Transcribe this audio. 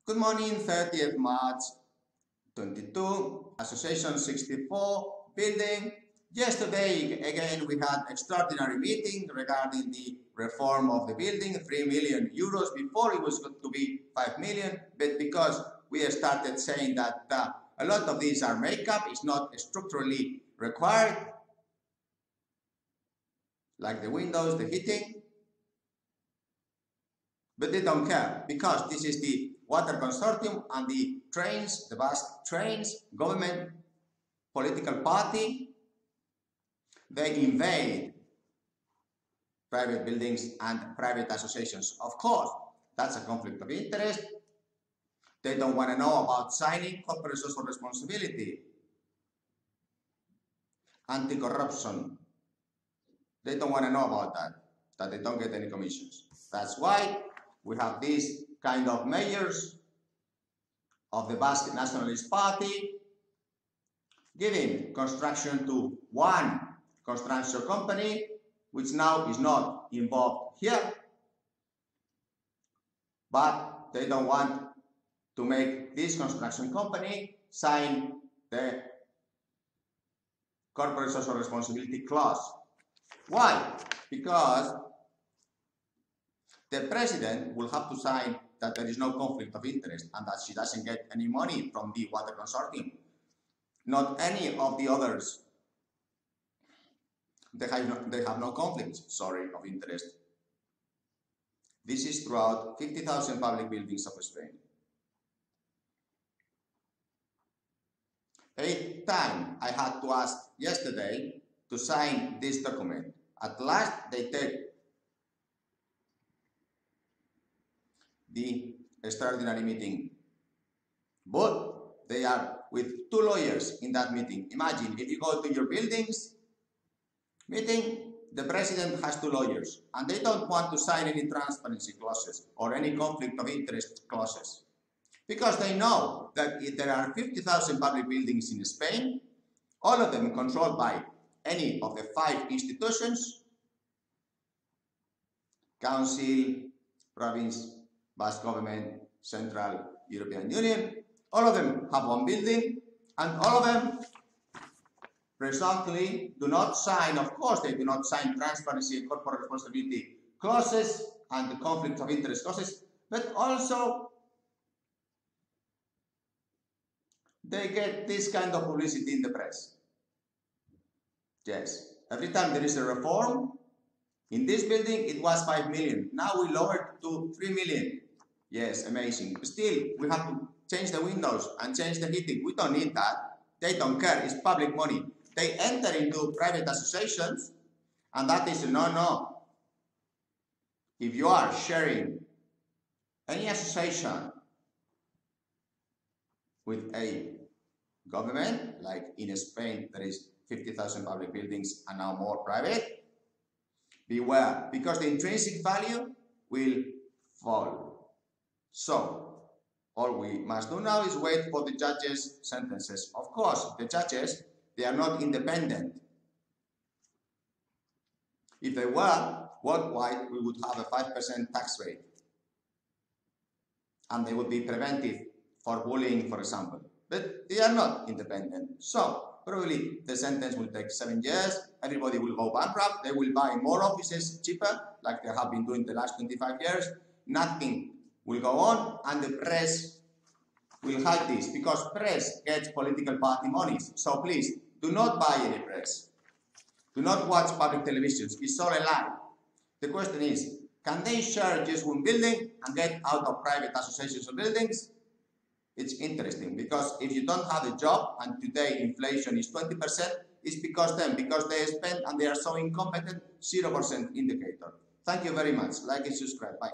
Good morning, 30th March 22, Association 64 building. Yesterday, again, we had extraordinary meeting regarding the reform of the building, 3 million euros. Before it was going to be 5 million, but because we started saying that a lot of these are makeup, it's not structurally required, like the windows, the heating. But they don't care, because this is the water consortium and the trains, the bus trains, government, political party, they invade private buildings and private associations. Of course, that's a conflict of interest. They don't want to know about signing corporate social responsibility, anti-corruption. They don't want to know about that they don't get any commissions. That's why we have these kind of mayors of the Basque Nationalist Party giving construction to one construction company, which now is not involved here, but they don't want to make this construction company sign the corporate social responsibility clause. Why? Because the president will have to sign that there is no conflict of interest and that she doesn't get any money from the water consortium. Not any of the others. They have no conflict, of interest. This is throughout 50,000 public buildings of Spain. 8th time I had to ask yesterday to sign this document. At last they take the extraordinary meeting, but they are with 2 lawyers in that meeting. Imagine if you go to your buildings meeting, the president has 2 lawyers and they don't want to sign any transparency clauses or any conflict of interest clauses, because they know that if there are 50,000 public buildings in Spain, all of them controlled by any of the 5 institutions, council, province, Basque government, Central European Union, all of them have one building, and all of them resultantly do not sign, of course they do not sign transparency and corporate responsibility clauses and the conflict of interest clauses, but also they get this kind of publicity in the press. Yes, every time there is a reform, in this building it was 5 million, now we lowered to 3 million. Yes, amazing. Still, we have to change the windows and change the heating. We don't need that. They don't care. It's public money. They enter into private associations, and that is a no-no. If you are sharing any association with a government, like in Spain, there is 50,000 public buildings and now more private, beware, because the intrinsic value will fall. So, all we must do now is wait for the judges' sentences. Of course, the judges, they are not independent. If they were, worldwide, we would have a 5% tax rate. And they would be preventive for bullying, for example. But they are not independent. So, probably the sentence will take 7 years. Everybody will go bankrupt. They will buy more offices cheaper, like they have been doing the last 25 years. Nothing will go on, and the press will hide this, because press gets political party monies. So please, do not buy any press. Do not watch public television. It's all a lie. The question is, can they share just one building and get out of private associations of buildings? It's interesting, because if you don't have a job, and today inflation is 20%, it's because they spend and they are so incompetent, 0% indicator. Thank you very much. Like and subscribe. Bye.